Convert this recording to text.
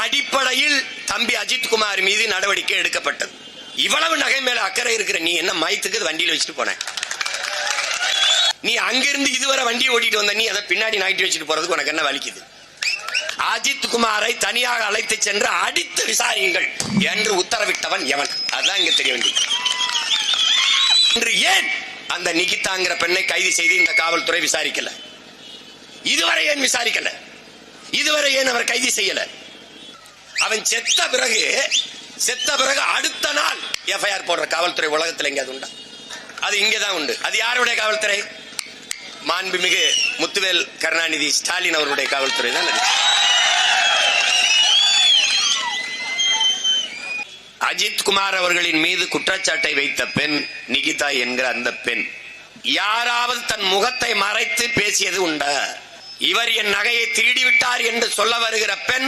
அடிப்படையில் தம்பி அஜித்குமார் மீது நடவடிக்கை எடுக்கப்பட்டது. இவ்வளவு நகை மேல அக்கறை இருக்கிற நீ என்ன மயத்துக்கு வண்டியில வச்சுட்டு போன? நீ அங்கிருந்து இதுவரை வண்டியை ஓட்டிட்டு வந்த, நீ அதை பின்னாடி நகட்டி வச்சுட்டு போறதுக்கு உனக்கு என்ன வலிக்குது? அஜித்குமாரை தனியாக அழைத்து சென்று அடித்து விசாரியுங்கள் என்று உத்தரவிட்டவன் எவன்? அதுதான் இங்க தெரிய வேண்டியது. ஏன் அந்த நிகிதாங்கிற பெண்ணை கைது செய்து இந்த காவல்துறை விசாரிக்கல? இதுவரை ஏன் விசாரிக்கல? இதுவரை ஏன் அவர் கைது செய்யல? அவன் செத்த பிறகு அடுத்த நாள் எஃப்ஐஆர் போடுற காவல்துறை உலகத்தில் எங்கேயாவது உண்டா? அது இங்கேதான் உண்டு. அது யாருடைய காவல்துறை? மாண்புமிகு முத்துவேல் கருணாநிதி ஸ்டாலின் அவருடைய காவல்துறை தான். அஜித்குமார் அவர்களின் மீது குற்றச்சாட்டை வைத்த பெண் நிகிதா என்கிற அந்த பெண் யாராவது தன் முகத்தை மறைத்து பேசியது உண்டா? இவர் என் நகையை திருடிவிட்டார் என்று சொல்ல வருகிற பெண்